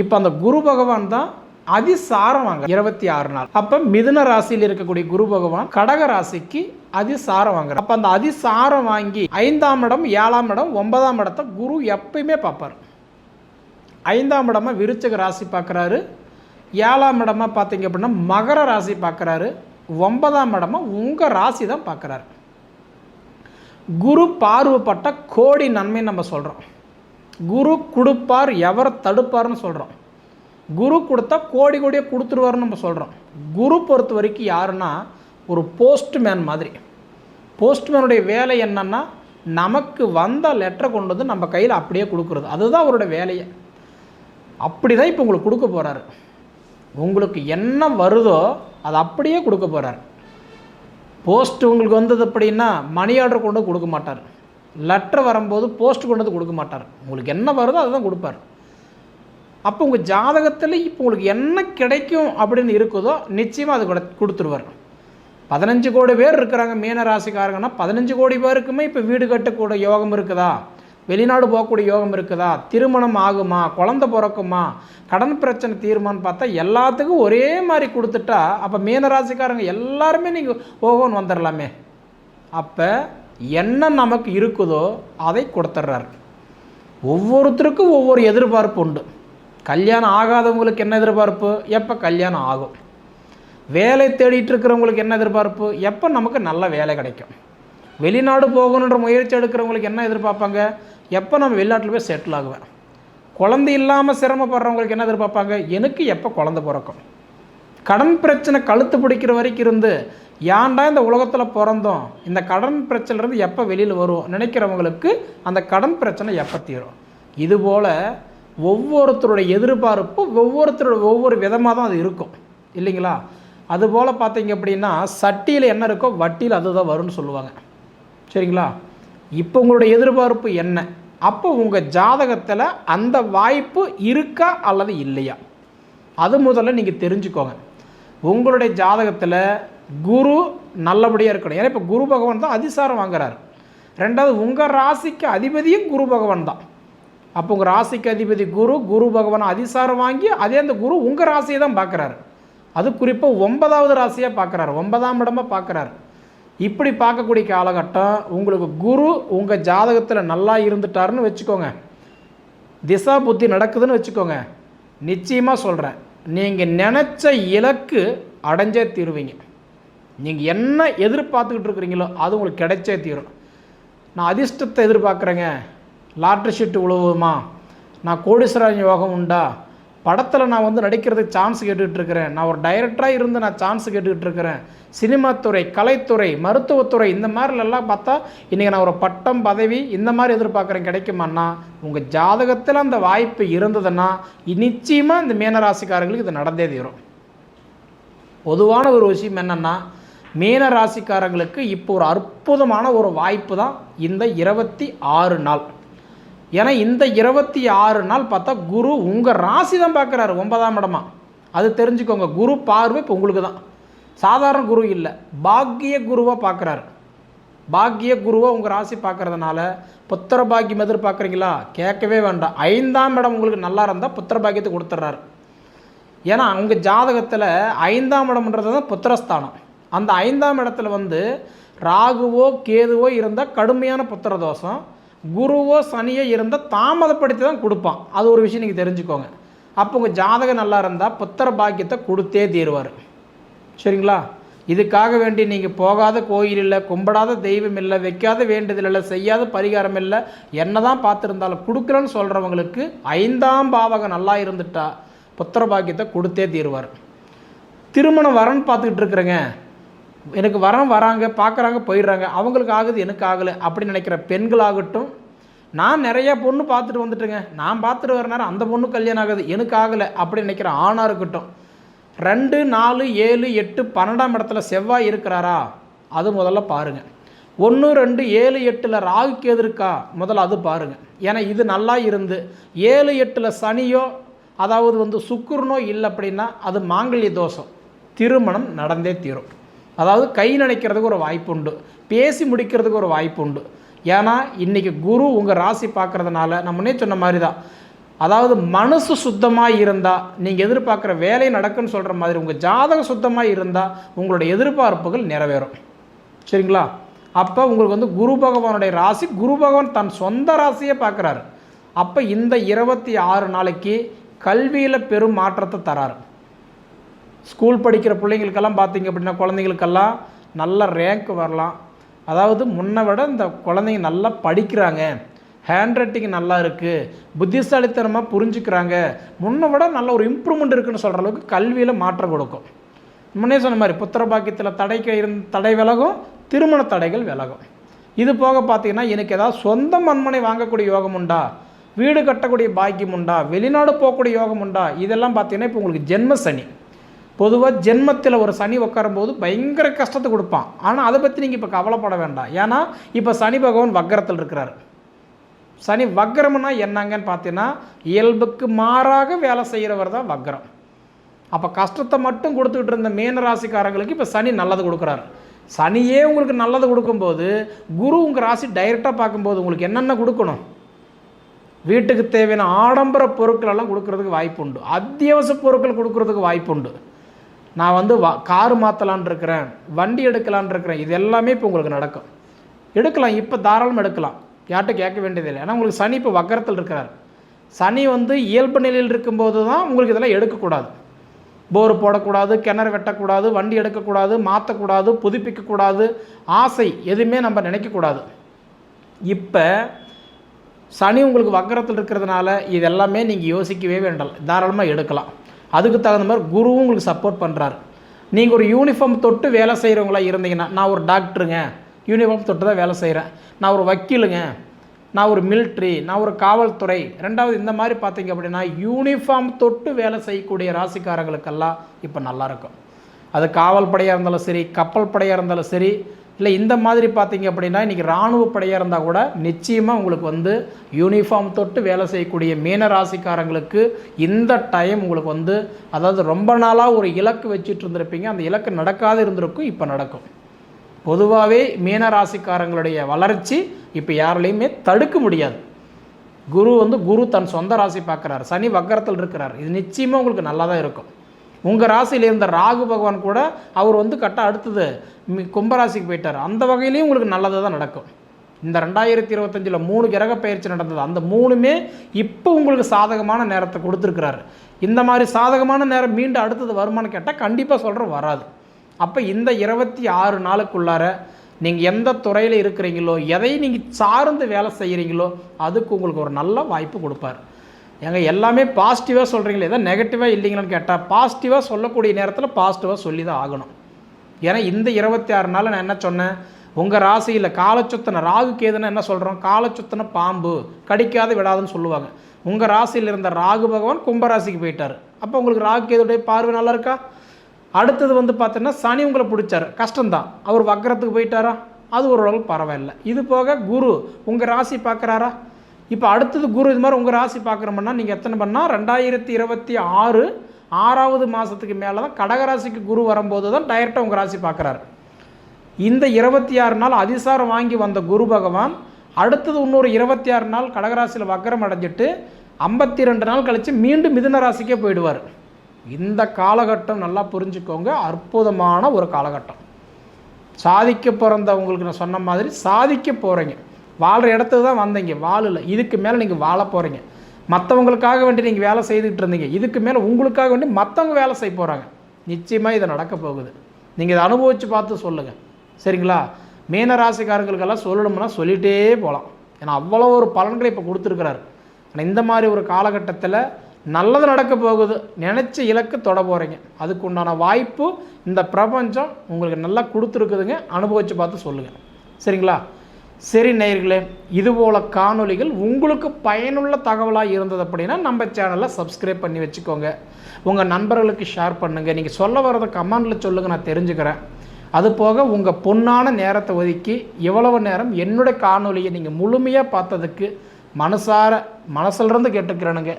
இப்போ அந்த குரு பகவான் தான் அதிசாரம் வாங்க 26 நாள். அப்போ மிதுன ராசியில் இருக்கக்கூடிய குரு பகவான் கடக ராசிக்கு அதிசாரம் வாங்குறார். அப்போ அந்த அதிசாரம் வாங்கி 5ஆம் இடம் 7ஆம் இடம் 9ஆம் இடத்தை குரு எப்பயுமே பார்ப்பார். 5ஆம் இடமா விருச்சிக ராசி பார்க்குறாரு, 7ஆம் இடமா பார்த்தீங்க அப்படின்னா மகர ராசி பார்க்குறாரு, 9ஆம் இடமா உங்கள் ராசி தான் பார்க்குறாரு. குரு பார்வைப்பட்ட கோடி நன்மை நம்ம சொல்கிறோம். குரு கொடுப்பார், எவர் தடுப்பார்னு சொல்கிறோம். குரு கொடுத்தா கோடி கோடியை கொடுத்துருவார்னு நம்ம சொல்கிறோம். குரு பொறுத்த வரைக்கும் யாருன்னா ஒரு போஸ்ட்மேன் மாதிரி. போஸ்ட்மேனுடைய வேலை என்னன்னா நமக்கு வந்த லெட்டரை கொண்டு வந்து நம்ம கையில் அப்படியே கொடுக்குறது, அதுதான் அவருடைய வேலையை. அப்படி தான் இப்போ உங்களுக்கு கொடுக்க போகிறாரு. உங்களுக்கு என்ன வருதோ அதை அப்படியே கொடுக்க போகிறார். போஸ்ட் உங்களுக்கு வந்தது அப்படின்னா மணி ஆர்டர் கொண்டு வந்து கொடுக்க மாட்டார். லெட்டர் வரும்போது போஸ்ட் கொண்டு வந்து கொடுக்க மாட்டார். உங்களுக்கு என்ன வருதோ அதை தான் கொடுப்பார். அப்போ உங்கள் ஜாதகத்தில் இப்போ உங்களுக்கு என்ன கிடைக்கும் அப்படின்னு இருக்குதோ நிச்சயமாக அது கொடுத்துருவார். 15 கோடி பேர் இருக்கிறாங்க மீன ராசிக்காரங்கன்னா 15 கோடி பேருக்குமே இப்போ வீடு கட்டக்கூடிய யோகம் இருக்குதா, வெளிநாடு போகக்கூடிய யோகம் இருக்குதா, திருமணம் ஆகுமா, குழந்தை பிறக்குமா, கடன் பிரச்சனை தீருமான்னு பார்த்தா எல்லாத்துக்கும் ஒரே மாதிரி கொடுத்துட்டா அப்போ மீன ராசிக்காரங்க எல்லாருமே நீங்கள் ஓகோன்னு வந்துடலாமே. அப்போ என்ன நமக்கு இருக்குதோ அதை கொடுத்துட்றாரு. ஒவ்வொருத்தருக்கும் ஒவ்வொரு எதிர்பார்ப்பு உண்டு. கல்யாணம் ஆகாதவங்களுக்கு என்ன எதிர்பார்ப்பு, எப்போ கல்யாணம் ஆகும். வேலை தேடிட்டு இருக்கிறவங்களுக்கு என்ன எதிர்பார்ப்பு, எப்போ நமக்கு நல்ல வேலை கிடைக்கும். வெளிநாடு போகணுன்ற முயற்சி எடுக்கிறவங்களுக்கு என்ன எதிர்பார்ப்பாங்க, எப்போ நம்ம வெளிநாட்டில் போய் செட்டில் ஆகுவேன். குழந்தை இல்லாமல் சிரமப்படுறவங்களுக்கு என்ன எதிர்பார்ப்பாங்க, எனக்கு எப்போ குழந்தை பிறக்கும். கடன் பிரச்சனை கழுத்து பிடிக்கிற வரைக்கும் இருந்து ஏன்டா இந்த உலகத்தில் பிறந்தோம், இந்த கடன் பிரச்சனைலேருந்து எப்போ வெளியில் வரும் நினைக்கிறவங்களுக்கு அந்த கடன் பிரச்சனை எப்போ தீரும். இதுபோல் ஒவ்வொருத்தருடைய எதிர்பார்ப்பு ஒவ்வொரு விதமாக தான் அது இருக்கும் இல்லைங்களா. அதுபோல் பார்த்தீங்க அப்படின்னா சட்டியில் என்ன இருக்கோ வட்டியில் அதுதான் வரும்னு சொல்லுவாங்க சரிங்களா. இப்போ உங்களுடைய எதிர்பார்ப்பு என்ன, அப்போ உங்கள் ஜாதகத்தில் அந்த வாய்ப்பு இருக்கா அல்லது இல்லையா அது முதல்ல நீங்கள் தெரிஞ்சுக்கோங்க. உங்களுடைய ஜாதகத்தில் குரு நல்லபடியாக இருக்கணும். ஏன்னா இப்போ குரு பகவான் தான் அதிசாரம் வாங்குறாரு. ரெண்டாவது உங்கள் ராசிக்கு அதிபதியும் குரு பகவான் தான். அப்போ உங்கள் ராசிக்கு அதிபதி குரு பகவான் அதிசாரம் வாங்கி அதே அந்த குரு உங்கள் ராசியை தான் பார்க்குறாரு. அது குறிப்பாக 9ஆவது ராசியாக பார்க்குறாரு, 9ஆம் இடமாக பார்க்குறாரு. இப்படி பார்க்கக்கூடிய காலகட்டம் உங்களுக்கு குரு உங்கள் ஜாதகத்தில் நல்லா இருந்துட்டாருன்னு வச்சுக்கோங்க, திசா புத்தி நடக்குதுன்னு வச்சுக்கோங்க, நிச்சயமாக சொல்கிறேன் நீங்கள் நினச்ச இலக்கு அடைஞ்சே தீருவீங்க. நீங்கள் என்ன எதிர்பார்த்துக்கிட்டு இருக்கிறீங்களோ அது உங்களுக்கு கிடைச்சே தீரும். நான் அதிர்ஷ்டத்தை எதிர்பார்க்குறேங்க, லாட்ரி ஷீட்டு உழுவுமா, நான் கோடீஸ்வரன் யோகம் உண்டா, படத்தில் நான் வந்து நடிக்கிறதுக்கு சான்ஸ் கேட்டுக்கிட்டு இருக்கிறேன், நான் ஒரு டைரக்டராக இருந்து நான் சான்ஸ் கேட்டுக்கிட்டு இருக்கிறேன், சினிமாத்துறை, கலைத்துறை, மருத்துவத்துறை, இந்த மாதிரிலாம் பார்த்தா இன்றைக்கி நான் ஒரு பட்டம் பதவி இந்த மாதிரி எதிர்பார்க்குறேன், கிடைக்குமான்னா உங்கள் ஜாதகத்தில் அந்த வாய்ப்பு இருந்ததுன்னா நிச்சயமாக இந்த மீனராசிக்காரங்களுக்கு இது நடந்தே தீரும். பொதுவான ஒரு விஷயம் என்னென்னா மீன ராசிக்காரங்களுக்கு இப்போ ஒரு அற்புதமான ஒரு வாய்ப்பு தான் இந்த 26 நாள். ஏன்னா இந்த 26 நாள் பார்த்தா குரு உங்கள் ராசி தான் பார்க்குறாரு 9ஆம் இடமா. அது தெரிஞ்சுக்கோங்க. குரு பார்வை இப்போ உங்களுக்கு தான், சாதாரண குரு இல்லை, பாக்கிய குருவாக பார்க்குறாரு. பாக்கிய குருவாக உங்கள் ராசி பார்க்குறதுனால புத்திர பாக்கியம் எதிர்பார்க்குறீங்களா, கேட்கவே வேண்டாம். 5ஆம் இடம் உங்களுக்கு நல்லா இருந்தால் புத்திர பாக்கியத்தை கொடுத்துட்றாரு. ஏன்னா உங்கள் ஜாதகத்தில் 5ஆம் இடம்ன்றது தான் புத்திரஸ்தானம். அந்த 5ஆம் இடத்துல வந்து ராகுவோ கேதுவோ இருந்தால் கடுமையான புத்திர தோஷம், குருவோ சனியோ இருந்தால் தாமதப்படுத்தி தான் கொடுப்பான். அது ஒரு விஷயம் நீங்கள் தெரிஞ்சுக்கோங்க. அப்போ உங்கள் ஜாதகம் நல்லா இருந்தால் புத்திர பாக்கியத்தை கொடுத்தே தீருவார் சரிங்களா. இதுக்காக வேண்டி நீங்கள் போகாத கோயில் இல்லை, கும்பிடாத தெய்வம் இல்லை, வைக்காத வேண்டுதல் இல்லை, செய்யாத பரிகாரம் இல்லை, என்ன தான் பார்த்துருந்தாலும் கொடுக்குறேன்னு சொல்கிறவங்களுக்கு 5ஆம் பாவகம் நல்லா இருந்துட்டா புத்திர பாக்கியத்தை கொடுத்தே தீருவார். திருமணம் வரன்னு பார்த்துக்கிட்டு இருக்கிறேங்க, எனக்கு வராங்க பார்க்குறாங்க போயிடுறாங்க, அவங்களுக்கு ஆகுது எனக்கு ஆகலை அப்படின்னு நினைக்கிற பெண்களாகட்டும், நான் நிறையா பொண்ணு பார்த்துட்டு வந்துட்டுங்க, நான் பார்த்துட்டு வர நேரம் அந்த பொண்ணு கல்யாணம் ஆகுது எனக்கு ஆகலை அப்படின்னு நினைக்கிற ஆணாக இருக்கட்டும், 2, 4, 7, 8, 12ஆம் இடத்துல செவ்வாய் இருக்கிறாரா அது முதல்ல பாருங்கள். 1, 2, 7, 8 ராகு கேது இருக்கா முதல்ல அது பாருங்கள். ஏன்னா இது நல்லா இருந்து 7, 8 சனியோ அதாவது வந்து சுக்கிரனோ இல்லை அப்படின்னா அது மாங்கல்ய தோஷம், திருமணம் நடந்தே தீரும். அதாவது கை நினைக்கிறதுக்கு ஒரு வாய்ப்பு உண்டு, பேசி முடிக்கிறதுக்கு ஒரு வாய்ப்பு உண்டு. ஏன்னா இன்றைக்கி குரு உங்கள் ராசி பார்க்குறதுனால நான் முன்னே சொன்ன மாதிரி தான் அதாவது மனசு சுத்தமாக இருந்தால் நீங்கள் எதிர்பார்க்குற வேலை நடக்குன்னு சொல்கிற மாதிரி உங்கள் ஜாதகம் சுத்தமாக இருந்தால் உங்களுடைய எதிர்பார்ப்புகள் நிறைவேறும். சரிங்களா? அப்போ உங்களுக்கு வந்து குரு பகவானுடைய ராசி, குரு பகவான் தன் சொந்த ராசியை பார்க்குறாரு. அப்போ இந்த 26 நாளைக்கு கல்வியில் பெரும் மாற்றத்தை தராரு. ஸ்கூல் படிக்கிற பிள்ளைங்களுக்கெல்லாம் பார்த்தீங்க அப்படின்னா குழந்தைங்களுக்கெல்லாம் நல்ல ரேங்க் வரலாம். அதாவது முன்னை விட இந்த குழந்தைங்க நல்லா படிக்கிறாங்க, ஹேண்ட் ரைட்டிங் நல்லா இருக்குது, புத்திசாலித்தனமாக புரிஞ்சுக்கிறாங்க, முன்னை விட நல்ல ஒரு இம்ப்ரூவ்மெண்ட் இருக்குதுன்னு சொல்கிற அளவுக்கு கல்வியில் மாற்றம் கொடுக்கும். முன்னே சொன்ன மாதிரி புத்திர பாக்கியத்தில் தடை விலகும், திருமண தடைகள் விலகும். இது போக பார்த்தீங்கன்னா எனக்கு ஏதாவது சொந்த மண்மனை வாங்கக்கூடிய யோகம் உண்டா, வீடு கட்டக்கூடிய பாக்கியம் உண்டா, வெளிநாடு போகக்கூடிய யோகம் உண்டா, இதெல்லாம் பார்த்தீங்கன்னா இப்போ உங்களுக்கு ஜென்ம சனி. பொதுவாக ஜென்மத்தில் ஒரு சனி உட்காரும்போது பயங்கர கஷ்டத்தை கொடுப்பான். ஆனால் அதை பற்றி நீங்கள் இப்போ கவலைப்பட வேண்டாம். ஏன்னா இப்போ சனி பகவான் வக்கரத்தில் இருக்கிறார். சனி வக்கரம்னா என்னங்கன்னு பார்த்தீங்கன்னா இயல்புக்கு மாறாக வேலை செய்கிறவர் தான் வக்கரம். அப்போ கஷ்டத்தை மட்டும் கொடுத்துக்கிட்டு இருந்த மீன ராசிக்காரங்களுக்கு இப்போ சனி நல்லது கொடுக்குறாரு. சனியே உங்களுக்கு நல்லது கொடுக்கும்போது குரு உங்கள் ராசி டைரெக்டாக பார்க்கும்போது உங்களுக்கு என்னென்ன கொடுக்கணும், வீட்டுக்கு தேவையான ஆடம்பர பொருட்களெல்லாம் கொடுக்கறதுக்கு வாய்ப்பு உண்டு, அத்தியாவசிய பொருட்கள் கொடுக்கறதுக்கு வாய்ப்பு உண்டு. நான் வந்து காரு மாற்றலான் இருக்கிறேன், வண்டி எடுக்கலான் இருக்கிறேன், இது எல்லாமே இப்போ உங்களுக்கு நடக்கும். எடுக்கலாம், இப்போ தாராளமாக எடுக்கலாம், யார்கிட்ட கேட்க வேண்டியதில்லை. ஏன்னா உங்களுக்கு சனி இப்போ வக்கரத்தில் இருக்கிறார். சனி வந்து இயல்பு நிலையில் இருக்கும்போது தான் உங்களுக்கு இதெல்லாம் எடுக்கக்கூடாது. போர் போடக்கூடாது, கிணறு வெட்டக்கூடாது, வண்டி எடுக்கக்கூடாது, மாற்றக்கூடாது, புதுப்பிக்கக்கூடாது, ஆசை எதுவுமே நம்ம நினைக்கக்கூடாது. இப்போ சனி உங்களுக்கு வக்கரத்தில் இருக்கிறதுனால இது எல்லாமே நீங்கள் யோசிக்கவே வேண்டாம், தாராளமாக எடுக்கலாம். அதுக்கு தகுந்த மாதிரி குருவும் உங்களுக்கு சப்போர்ட் பண்ணுறாரு. நீங்கள் ஒரு யூனிஃபார்ம் தொட்டு வேலை செய்கிறவங்களா இருந்தீங்கன்னா, நான் ஒரு டாக்டருங்க, யூனிஃபார்ம் தொட்டு தான் வேலை செய்கிறேன், நான் ஒரு வக்கீலுங்க, நான் ஒரு மிலிட்ரி, நான் ஒரு காவல்துறை, ரெண்டாவது இந்த மாதிரி பார்த்தீங்க அப்படின்னா யூனிஃபார்ம் தொட்டு வேலை செய்யக்கூடிய ராசிக்காரங்களுக்கெல்லாம் இப்போ நல்லாயிருக்கும். அது காவல் படையாக இருந்தாலும் சரி, கப்பல் படையாக இருந்தாலும் சரி, இல்லை இந்த மாதிரி பார்த்தீங்க அப்படின்னா இன்றைக்கி இராணுவ படையாக இருந்தால் கூட நிச்சயமாக உங்களுக்கு வந்து யூனிஃபார்ம் தொட்டு வேலை செய்யக்கூடிய மீன ராசிக்காரங்களுக்கு இந்த டைம் உங்களுக்கு வந்து, அதாவது ரொம்ப நாளாக ஒரு இலக்கு வச்சுட்டு இருந்திருப்பீங்க, அந்த இலக்கு நடக்காது இருந்திருக்கும், இப்போ நடக்கும். பொதுவாகவே மீன ராசிக்காரங்களுடைய வளர்ச்சி இப்போ யாராலையுமே தடுக்க முடியாது. குரு தன் சொந்த ராசி பார்க்குறாரு, சனி வக்கரத்தில் இருக்கிறார், இது நிச்சயமாக உங்களுக்கு நல்லா தான் இருக்கும். உங்கள் ராசியில் இருந்த ராகு பகவான் கூட அவர் வந்து அடுத்தது கும்பராசிக்கு போயிட்டார். அந்த வகையிலையும் உங்களுக்கு நல்லது தான் நடக்கும். இந்த 2025 3 கிரக பயிற்சி நடந்தது, அந்த 3மே இப்போ உங்களுக்கு சாதகமான நேரத்தை கொடுத்துருக்கிறாரு. இந்த மாதிரி சாதகமான நேரம் மீண்டும் அடுத்தது வருமானு கேட்டால் கண்டிப்பாக சொல்கிறேன் வராது. அப்போ இந்த 26 நாளுக்குள்ளார நீங்கள் எந்த துறையில் இருக்கிறீங்களோ, எதை நீங்கள் சார்ந்து வேலை செய்கிறீங்களோ அதுக்கு உங்களுக்கு ஒரு நல்ல வாய்ப்பு கொடுப்பார். எல்லாமே பாசிட்டிவாக சொல்கிறீங்களே, எதாவது நெகட்டிவாக இல்லைங்களான்னு கேட்டால் பாசிட்டிவாக சொல்லக்கூடிய நேரத்தில் பாசிட்டிவாக சொல்லி தான் ஆகணும். ஏன்னா இந்த 26 நாள் நான் என்ன சொன்னேன், உங்கள் ராசியில் காலச்சுத்தனை ராகு கேதுன்னா என்ன சொல்கிறோம், காலச்சுத்தனை பாம்பு கடிக்காது விடாதுன்னு சொல்லுவாங்க. உங்கள் ராசியில் இருந்த ராகு பகவான் கும்பராசிக்கு போயிட்டார். அப்போ உங்களுக்கு ராகு கேதுடைய பார்வை நல்லா இருக்கா? அடுத்தது வந்து பார்த்தீங்கன்னா சனி உங்களை பிடிச்சார், கஷ்டம்தான். அவர் வக்கரத்துக்கு போயிட்டாரா, அது ஓரளவு பரவாயில்லை. இது போக குரு உங்கள் ராசி பார்க்குறாரா? இப்போ அடுத்தது குரு இது மாதிரி உங்கள் ராசி பார்க்குறோம்னா நீங்கள் எத்தனை பண்ணால் 2026 6வது மாதத்துக்கு மேலே தான் கடகராசிக்கு குரு வரும்போது தான் டைரெக்டாக உங்கள் ராசி பார்க்குறாரு. இந்த 26 நாள் அதிசாரம் வாங்கி வந்த குரு பகவான் அடுத்தது இன்னொரு 26 நாள் கடகராசியில் வக்கரம் அடைஞ்சிட்டு 52 நாள் கழித்து மீண்டும் மிதுன ராசிக்கே போயிடுவார். இந்த காலகட்டம் நல்லா புரிஞ்சுக்கோங்க, அற்புதமான ஒரு காலகட்டம். சாதிக்க பிறந்தவங்களுக்கு நான் சொன்ன மாதிரி சாதிக்க போகிறீங்க. வாழ்கிற இடத்துக்கு தான் வந்தீங்க, வாழல. இதுக்கு மேலே நீங்கள் வாழ போகிறீங்க. மற்றவங்களுக்காக வேண்டி நீங்கள் வேலை செய்துக்கிட்டு இருந்தீங்க, இதுக்கு மேலே உங்களுக்காக வேண்டி மற்றவங்க வேலை செய்ய போகிறாங்க. நிச்சயமாக இதை நடக்க போகுது. நீங்கள் இதை அனுபவித்து பார்த்து சொல்லுங்கள், சரிங்களா? மீன ராசிக்காரங்களுக்கெல்லாம் சொல்லணும்னா சொல்லிகிட்டே போகலாம். ஏன்னா அவ்வளோ ஒரு பலன்களை இப்போ கொடுத்துருக்கிறாரு. ஆனால் இந்த மாதிரி ஒரு காலகட்டத்தில் நல்லது நடக்க போகுது, நினச்ச இலக்கு தொட போகிறீங்க. அதுக்கு உண்டான வாய்ப்பு இந்த பிரபஞ்சம் உங்களுக்கு நல்லா கொடுத்துருக்குதுங்க. அனுபவித்து பார்த்து சொல்லுங்கள், சரிங்களா? சரி நேயர்களே, இதுபோல் காணொலிகள் உங்களுக்கு பயனுள்ள தகவலாக இருந்தது அப்படின்னா நம்ம சேனலை சப்ஸ்கிரைப் பண்ணி வச்சுக்கோங்க. உங்கள் நண்பர்களுக்கு ஷேர் பண்ணுங்கள். நீங்கள் சொல்ல வரதை கமெண்டில் சொல்லுங்கள், நான் தெரிஞ்சுக்கிறேன். அதுபோக உங்கள் பொன்னான நேரத்தை ஒதுக்கி எவ்வளவு நேரம் என்னுடைய காணொலியை நீங்கள் முழுமையாக பார்த்ததுக்கு மனசிலிருந்து கேட்டுக்கிறேனுங்க.